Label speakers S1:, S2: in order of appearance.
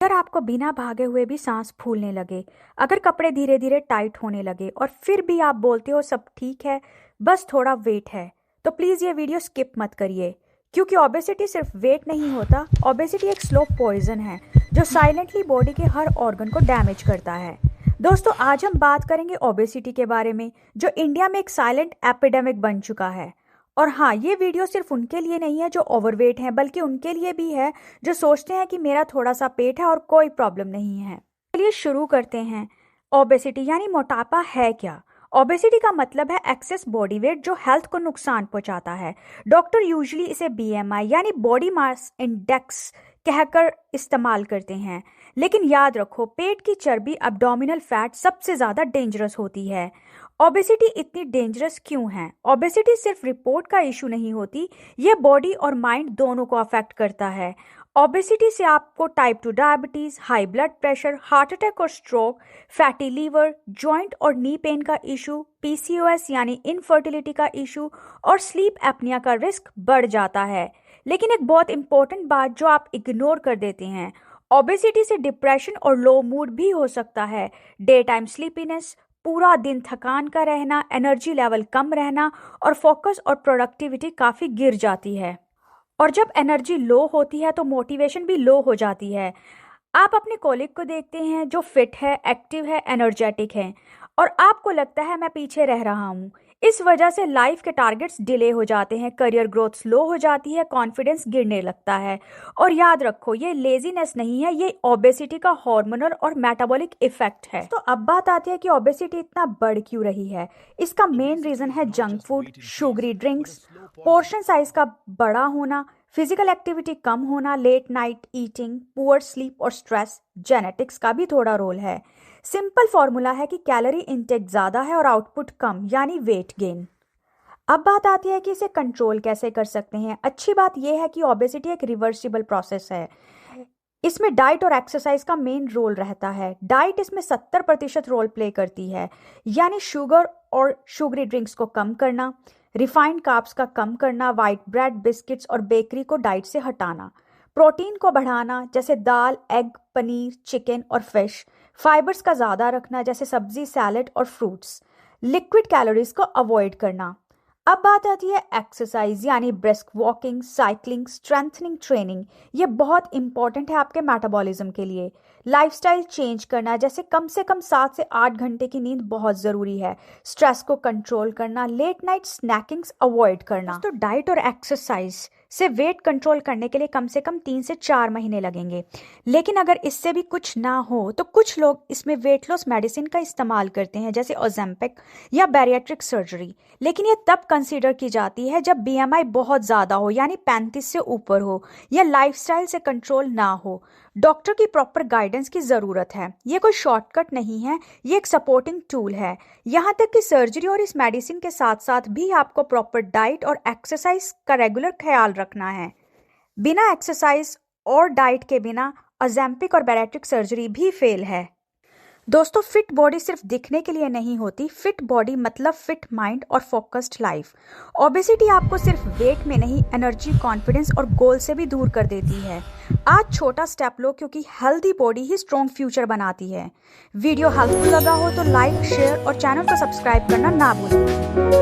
S1: अगर आपको बिना भागे हुए भी सांस फूलने लगे, अगर कपड़े धीरे धीरे टाइट होने लगे और फिर भी आप बोलते हो सब ठीक है, बस थोड़ा वेट है, तो प्लीज़ ये वीडियो स्किप मत करिए। क्योंकि ओबेसिटी सिर्फ वेट नहीं होता, ओबेसिटी एक स्लो पॉइजन है जो साइलेंटली बॉडी के हर ऑर्गन को डैमेज करता है। दोस्तों, आज हम बात करेंगे ओबेसिटी के बारे में, जो इंडिया में एक साइलेंट एपिडेमिक बन चुका है। और हाँ, ये वीडियो सिर्फ उनके लिए नहीं है जो ओवरवेट हैं, बल्कि उनके लिए भी है जो सोचते हैं कि मेरा थोड़ा सा पेट है और कोई प्रॉब्लम नहीं है। चलिए शुरू करते हैं। ओबेसिटी यानी मोटापा है क्या? ओबेसिटी का मतलब है एक्सेस बॉडी वेट जो हेल्थ को नुकसान पहुंचाता है। डॉक्टर यूजुअली इसे बीएमआई यानी बॉडी मास इंडेक्स कहकर इस्तेमाल करते हैं। लेकिन याद रखो, पेट की चर्बी अब्डोमिनल फैट सबसे ज़्यादा डेंजरस होती है। ओबेसिटी इतनी डेंजरस क्यों है? ओबेसिटी सिर्फ रिपोर्ट का इशू नहीं होती, ये बॉडी और माइंड दोनों को अफेक्ट करता है। ओबेसिटी से आपको type 2 diabetes, high blood pressure, heart attack और स्ट्रोक, फैटी लीवर, जॉइंट और नी पेन का इशू, पीसीओएस यानी इनफर्टिलिटी का इशू और स्लीप एपनिया का रिस्क बढ़ जाता है। लेकिन एक बहुत इंपॉर्टेंट बात जो आप इग्नोर कर देते हैं, ओबेसिटी से डिप्रेशन और लो मूड भी हो सकता है। डे टाइम स्लीपीनेस, पूरा दिन थकान का रहना, एनर्जी लेवल कम रहना और फोकस और प्रोडक्टिविटी काफ़ी गिर जाती है। और जब एनर्जी लो होती है तो मोटिवेशन भी लो हो जाती है। आप अपने कॉलीग को देखते हैं जो फिट है, एक्टिव है, एनर्जेटिक है, और आपको लगता है मैं पीछे रह रहा हूँ। इस वजह से लाइफ के टारगेट्स डिले हो जाते हैं, करियर ग्रोथ स्लो हो जाती है, कॉन्फिडेंस गिरने लगता है। और याद रखो, ये लेजीनेस नहीं है, ये ओबेसिटी का हार्मोनल और मेटाबॉलिक इफेक्ट है। तो अब बात आती है कि ओबेसिटी इतना बढ़ क्यों रही है। इसका मेन रीजन है junk food, sugary drinks, portion size का बड़ा होना, फिजिकल एक्टिविटी कम होना, late night eating, poor sleep और स्ट्रेस। जेनेटिक्स का भी थोड़ा रोल है। सिंपल फॉर्मूला है कि कैलोरी इंटेक ज़्यादा है और आउटपुट कम, यानी वेट गेन। अब बात आती है कि इसे कंट्रोल कैसे कर सकते हैं। अच्छी बात यह है कि ओबेसिटी एक रिवर्सिबल प्रोसेस है। इसमें डाइट और एक्सरसाइज का मेन रोल रहता है। डाइट इसमें 70% रोल प्ले करती है, यानी शुगर और शुगरी ड्रिंक्स को कम करना, रिफाइंड कार्ब्स का कम करना, वाइट ब्रेड, बिस्किट्स और बेकरी को डाइट से हटाना, प्रोटीन को बढ़ाना जैसे दाल, एग, पनीर, चिकन और फिश, फाइबर्स का ज़्यादा रखना जैसे सब्जी, सैलड और फ्रूट्स, लिक्विड कैलोरीज को अवॉइड करना। अब बात आती है एक्सरसाइज यानी brisk walking, cycling, strengthening training. ये बहुत इंपॉर्टेंट है आपके मेटाबॉलिज्म के लिए। लाइफस्टाइल चेंज करना जैसे कम से कम 7 से 8 घंटे की नींद बहुत ज़रूरी है। स्ट्रेस को कंट्रोल करना, लेट नाइट स्नैकिंग्स अवॉइड करना। तो डाइट और एक्सरसाइज से वेट कंट्रोल करने के लिए कम से कम 3 से 4 महीने लगेंगे। लेकिन अगर इससे भी कुछ ना हो तो कुछ लोग इसमें वेट लॉस मेडिसिन का इस्तेमाल करते हैं, जैसे ओजेम्पिक या बैरिएट्रिक सर्जरी। लेकिन ये तब कंसीडर की जाती है जब बीएमआई बहुत ज़्यादा हो, यानी 35 से ऊपर हो, या लाइफस्टाइल से कंट्रोल ना हो। डॉक्टर की प्रॉपर गाइडेंस की ज़रूरत है। ये कोई शॉर्टकट नहीं है, ये एक सपोर्टिंग टूल है। यहाँ तक कि सर्जरी और इस मेडिसिन के साथ साथ भी आपको प्रॉपर डाइट और एक्सरसाइज का रेगुलर ख्याल रखना है। बिना एक्सरसाइज और डाइट के बिना ओजेम्पिक और बैरिएट्रिक सर्जरी भी फेल है। दोस्तों, फिट बॉडी सिर्फ दिखने के लिए नहीं होती। फिट बॉडी मतलब फिट माइंड और फोकस्ड लाइफ। ओबेसिटी आपको सिर्फ वेट में नहीं, एनर्जी, कॉन्फिडेंस और गोल से भी दूर कर देती है। आज छोटा स्टेप लो, क्योंकि हेल्दी बॉडी ही स्ट्रॉन्ग फ्यूचर बनाती है। वीडियो हेल्पफुल लगा हो तो लाइक, शेयर और चैनल को सब्सक्राइब करना ना भूलें।